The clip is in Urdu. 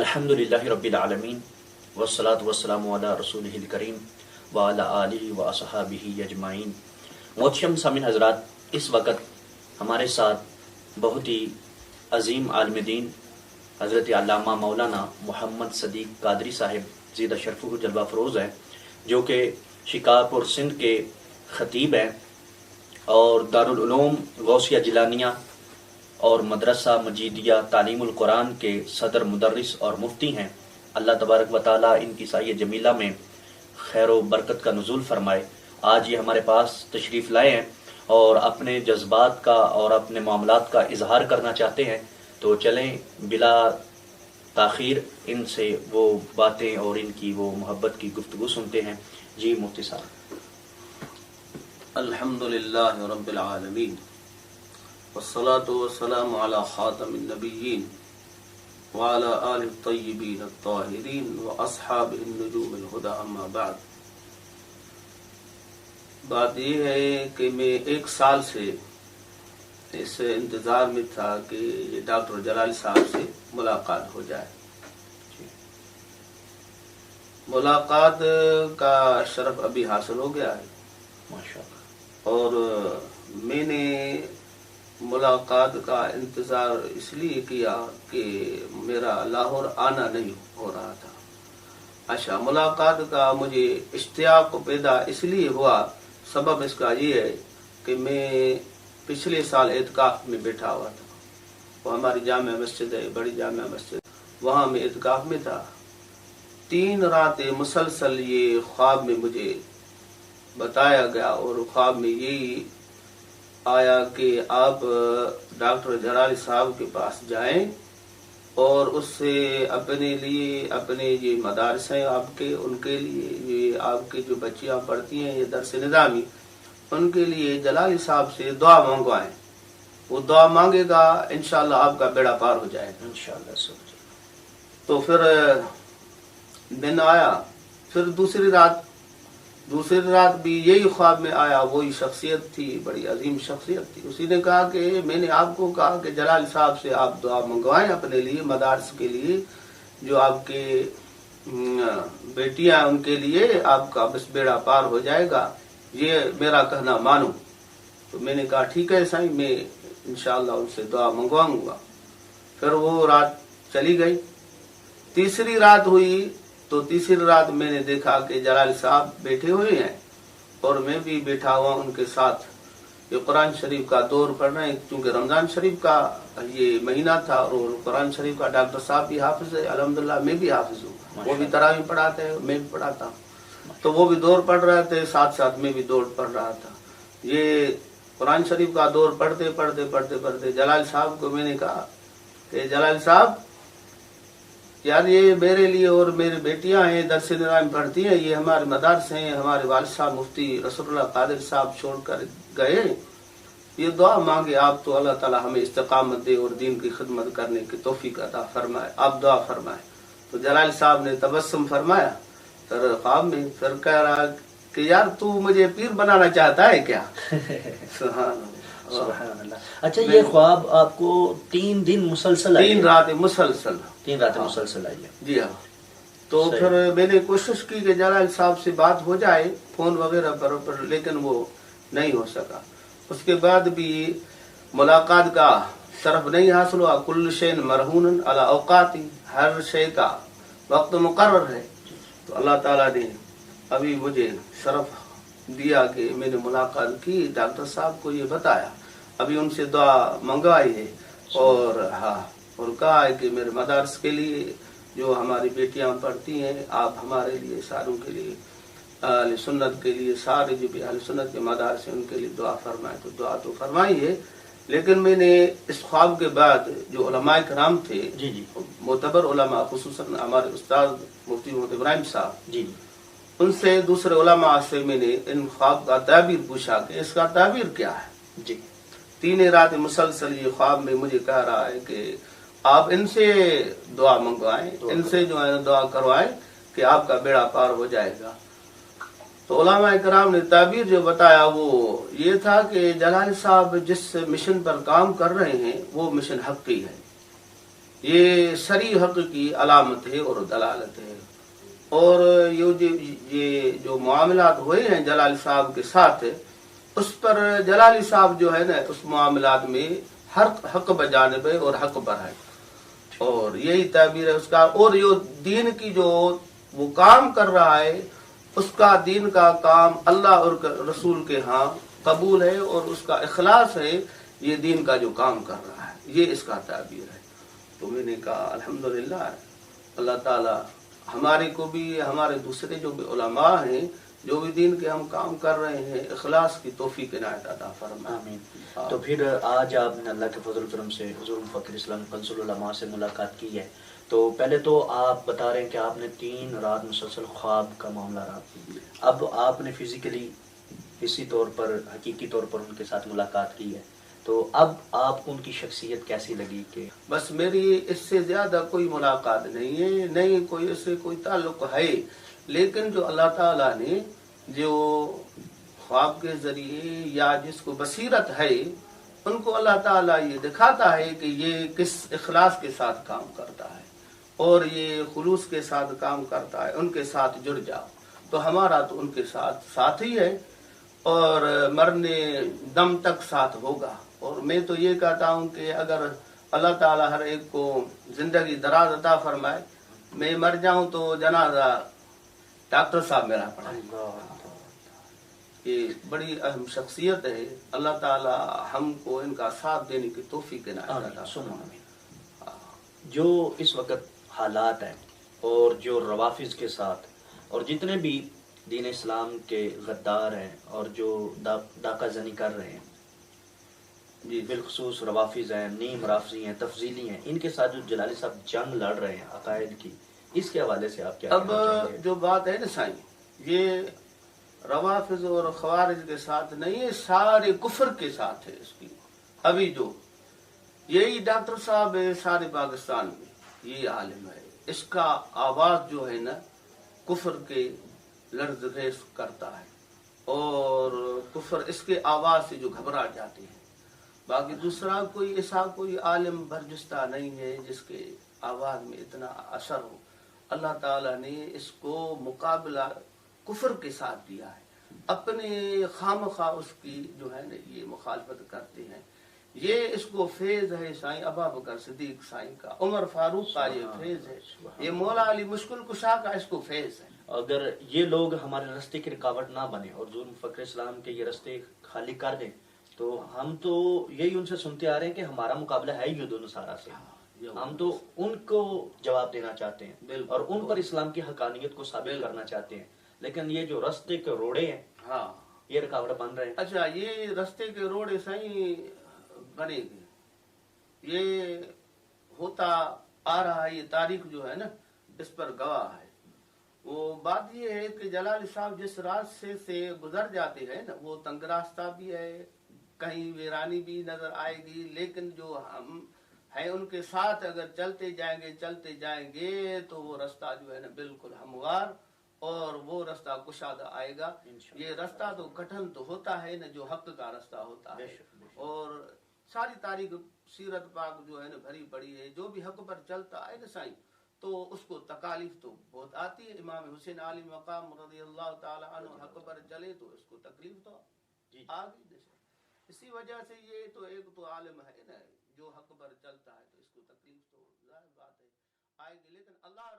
الحمدللہ رب العالمین والصلاة والسلام علی رسولہ الکریم وعلی آلہ واصحابہ اجمعین۔ محترم سامعین حضرات، اس وقت ہمارے ساتھ بہت ہی عظیم عالم دین حضرت علامہ مولانا محمد صدیق قادری صاحب زیدہ شرفہ جلوہ فروز ہیں، جو کہ شکارپور سندھ کے خطیب ہیں اور دارالعلوم غوثیہ جیلانیہ اور مدرسہ مجیدیہ تعلیم القرآن کے صدر مدرس اور مفتی ہیں۔ اللہ تبارک و تعالیٰ ان کی سایہ جمیلہ میں خیر و برکت کا نزول فرمائے۔ آج یہ ہمارے پاس تشریف لائے ہیں اور اپنے جذبات کا اور اپنے معاملات کا اظہار کرنا چاہتے ہیں، تو چلیں بلا تاخیر ان سے وہ باتیں اور ان کی وہ محبت کی گفتگو سنتے ہیں۔ جی مفتی صاحب۔ الحمدللہ رب العالمین والصلاة والسلام علی خاتم النبیین وعلی آلہ الطیبین الطاہرین واصحابہ النجوم الہدی، اما بعد۔ بات یہ ہے کہ میں ایک سال سے اس انتظار میں تھا کہ یہ ڈاکٹر جلال صاحب سے ملاقات ہو جائے۔ ملاقات کا شرف ابھی حاصل ہو گیا ہے ماشاءاللہ۔ اور میں نے ملاقات کا انتظار اس لیے کیا کہ میرا لاہور آنا نہیں ہو رہا تھا۔ اچھا، ملاقات کا مجھے اشتیاق پیدا اس لیے ہوا، سبب اس کا یہ ہے کہ میں پچھلے سال اعتکاف میں بیٹھا ہوا تھا۔ وہ ہماری جامع مسجد ہے، بڑی جامع مسجد، وہاں میں اعتکاف میں تھا۔ 3 راتیں مسلسل یہ خواب میں مجھے بتایا گیا، اور خواب میں یہی آیا کہ آپ ڈاکٹر جلال صاحب کے پاس جائیں اور اس سے اپنے لیے، اپنے یہ مدارس ہیں آپ کے، ان کے لیے یہ آپ کی جو بچیاں پڑھتی ہیں یہ درس نظامی، ان کے لیے جلال صاحب سے دعا منگوائیں۔ وہ دعا مانگے گا، انشاءاللہ آپ کا بیڑا پار ہو جائے گا انشاءاللہ۔ تو پھر دن آیا، پھر دوسری رات بھی یہی خواب میں آیا، وہی شخصیت تھی، بڑی عظیم شخصیت تھی۔ اسی نے کہا کہ میں نے آپ کو کہا کہ جلال صاحب سے آپ دعا منگوائیں اپنے لیے، مدارس کے لیے، جو آپ کے بیٹیاں ان کے لیے آپ کا بس بیڑا پار ہو جائے گا، یہ میرا کہنا مانو۔ تو میں نے کہا ٹھیک ہے سائیں، میں انشاءاللہ ان سے دعا منگواؤں گا۔ پھر وہ رات چلی گئی، تیسری رات ہوئی، تو تیسری رات میں نے دیکھا کہ جلال صاحب بیٹھے ہوئے ہیں اور میں بھی بیٹھا ہوا ان کے ساتھ۔ یہ قرآن شریف کا دور پڑھ رہے ہیں، کیونکہ رمضان شریف کا یہ مہینہ تھا، اور قرآن شریف کا ڈاکٹر صاحب بھی حافظ ہے، الحمدللہ میں بھی حافظ ہوں، وہ بھی تراویح پڑھاتے ہیں، میں بھی پڑھاتا ہوں، تو وہ بھی دور پڑھ رہے تھے، ساتھ ساتھ میں بھی دور پڑھ رہا تھا۔ یہ قرآن شریف کا دور پڑھتے جلال صاحب کو میں نے کہا کہ جلال صاحب یار، یہ میرے لیے اور میری بیٹیاں ہیں، درس نظام پڑھتی ہیں، یہ ہمارے مدارس ہیں، ہمارے والد صاحب مفتی رسول اللہ قادر صاحب چھوڑ کر گئے، یہ دعا مانگے آپ تو اللہ تعالی ہمیں استقامت دے اور دین کی خدمت کرنے کی توفیق عطا فرمائے، آپ دعا فرمائے۔ تو جلال صاحب نے تبسم فرمایا پھر خواب میں، پھر کہہ رہا کہ یار تو مجھے پیر بنانا چاہتا ہے کیا؟ سبحان اللہ، سبحان اللہ۔ اچھا، یہ خواب آپ کو 3 دن مسلسل آئی؟ 3 راتیں مسلسل 3 راتیں مسلسل آئی ہے؟ جی ہاں۔ تو پھر میں نے کوشش کی کہ جلال صاحب سے بات ہو جائے فون وغیرہ پر، لیکن وہ نہیں ہو سکا۔ اس کے بعد بھی ملاقات کا شرف نہیں حاصل ہوا۔ کل شین مرہون علی اوقاتی، ہر شے کا وقت مقرر ہے۔ تو اللہ تعالیٰ نے ابھی مجھے شرف دیا کہ میں نے ملاقات کی، ڈاکٹر صاحب کو یہ بتایا، ابھی ان سے دعا منگوائی ہے، اور کہا ہے کہ میرے مدارس کے لیے جو ہماری بیٹیاں پڑھتی ہیں، آپ ہمارے لیے ساروں کے لیے، اہل سنت کے لیے، سارے جو بھی اہل سنت کے مدارس ہیں ان کے لیے دعا فرمائے۔ تو دعا تو فرمائی ہے، لیکن میں نے اس خواب کے بعد جو علماء کرام تھے، جی معتبر علماء، خصوصاً ہمارے استاد مفتی محمد ابراہیم صاحب، جی، ان سے، دوسرے علماء سے میں نے ان خواب کا تعبیر پوچھا کہ اس کا تعبیر کیا ہے۔ جی، 3 رات مسلسل یہ خواب میں مجھے کہہ رہا ہے کہ آپ ان سے دعا منگوائیں، ان سے جو ہے دعا کروائیں کہ آپ کا بیڑا پار ہو جائے گا۔ تو علماء کرام نے تعبیر جو بتایا وہ یہ تھا کہ جلال صاحب جس مشن پر کام کر رہے ہیں وہ مشن حقی ہے، یہ سری حق کی علامت ہے اور دلالت ہے. اور یہ جو معاملات ہوئے ہیں جلالی صاحب کے ساتھ، اس پر جلالی صاحب جو ہے نا اس معاملات میں حق بجانب ہے اور حق پر ہے، اور یہی تعبیر ہے اس کا. اور یہ دین کی جو وہ کام کر رہا ہے، اس کا دین کا کام اللہ اور رسول کے ہاں قبول ہے، اور اس کا اخلاص ہے یہ دین کا جو کام کر رہا ہے، یہ اس کا تعبیر ہے. تو میں نے کہا الحمدللہ اللہ تعالی ہمارے کو بھی، ہمارے دوسرے جو بھی علماء ہیں جو بھی دین کے ہم کام کر رہے ہیں، اخلاص کی توفیق عنایت عطا فرمائے. آمین. تو پھر آج آپ نے اللہ کے فضل و کرم سے حضور مفکر اسلام کنز العلماء سے ملاقات کی ہے. تو پہلے تو آپ بتا رہے ہیں کہ آپ نے 3 رات مسلسل خواب کا معاملہ رہا. اب آپ نے فزیکلی اسی طور پر حقیقی طور پر ان کے ساتھ ملاقات کی ہے، تو اب آپ کو ان کی شخصیت کیسی لگی؟ کہ بس میری اس سے زیادہ کوئی ملاقات نہیں ہے، نہیں کوئی اس سے کوئی تعلق ہے، لیکن جو اللہ تعالیٰ نے جو خواب کے ذریعے یا جس کو بصیرت ہے ان کو اللہ تعالیٰ یہ دکھاتا ہے کہ یہ کس اخلاص کے ساتھ کام کرتا ہے اور یہ خلوص کے ساتھ کام کرتا ہے، ان کے ساتھ جڑ جاؤ. تو ہمارا تو ان کے ساتھ ہی ہے اور مرنے دم تک ساتھ ہوگا. اور میں تو یہ کہتا ہوں کہ اگر اللہ تعالیٰ ہر ایک کو زندگی دراز عطا فرمائے، میں مر جاؤں تو جنازہ ڈاکٹر صاحب میرا پڑھائیں. یہ بڑی اہم شخصیت ہے. اللہ تعالیٰ ہم کو ان کا ساتھ دینے کی توفیق عنایت عطا فرمائے. جو اس وقت حالات ہیں اور جو روافظ کے ساتھ اور جتنے بھی دین اسلام کے غدار ہیں اور جو ڈاکہ زنی کر رہے ہیں، جی بالخصوص روافظ ہیں، نیم رافضی ہیں، تفضیلی ہیں، ان کے ساتھ جو جلالی صاحب جنگ لڑ رہے ہیں عقائد کی، اس کے حوالے سے آپ کیا اب کہنا چاہیں گے؟ جو بات ہے نا سائیں، یہ روافظ اور خوارج کے ساتھ نہیں ہے، سارے کفر کے ساتھ ہے. اس کی ابھی جو یہی ڈاکٹر صاحب ہے سارے پاکستان میں، یہ عالم ہے، اس کا آواز جو ہے نا کفر کے لرز ریز کرتا ہے اور کفر اس کے آواز سے جو گھبرا جاتے ہیں. باقی دوسرا کوئی ایسا کوئی عالم برجستہ نہیں ہے جس کے آواز میں اتنا اثر ہو. اللہ تعالیٰ نے اس کو مقابلہ کفر کے ساتھ دیا ہے. اپنے خام خواہ اس کی جو ہے نا یہ مخالفت کرتے ہیں. یہ اس کو فیض ہے سائیں ابا بکر صدیق سائیں کا، عمر فاروق کا یہ فیض ہے، یہ مولا علی مشکل کشا کا اس کو فیض ہے. اگر یہ لوگ ہمارے رستے کی رکاوٹ نہ بنے اور حضور مفکر اسلام کے یہ رستے خالی کر دیں، تو ہم تو یہی ان سے سنتے آ رہے ہیں کہ ہمارا مقابلہ ہے یہود و نصارہ سے. ہم تو ان کو جواب دینا چاہتے ہیں اور ان پر اسلام کی حقانیت کو ثابت کرنا چاہتے ہیں، لیکن یہ جو رستے کے روڑے ہیں ہاں یہ رکاوٹ بن رہے ہیں. اچھا یہ رستے کے روڑے سائیں بنے گے، یہ ہوتا آ رہا ہے، یہ تاریخ جو ہے نا اس پر گواہ ہے. وہ بات یہ ہے کہ جلالی صاحب جس راستے سے گزر جاتے ہیں نا وہ تنگ راستہ بھی ہے، کہیں ویرانی بھی نظر آئے گی، لیکن جو ہم ہیں ان کے ساتھ اگر چلتے جائیں گے تو وہ رستہ جو ہے نا بالکل ہموار اور وہ رستہ کشادہ آئے گا. یہ رستہ تو کٹھن تو ہوتا ہے نا جو حق کا رستہ ہوتا ہے، اور ساری تاریخ سیرت پاک جو ہے نا بھری پڑی ہے. جو بھی حق پر چلتا ہے نا سائیں تو اس کو تکالیف تو بہت آتی ہے. امام حسین علی مقام رضی اللہ تعالی عنہ حق پر چلے تو اس کو تکلیف تو آ گئی. اسی وجہ سے یہ تو ایک تو عالم ہے نا جو حق پر چلتا ہے تو اس کو تکلیف تو ظاہر بات ہے آئے گی، لیکن اللہ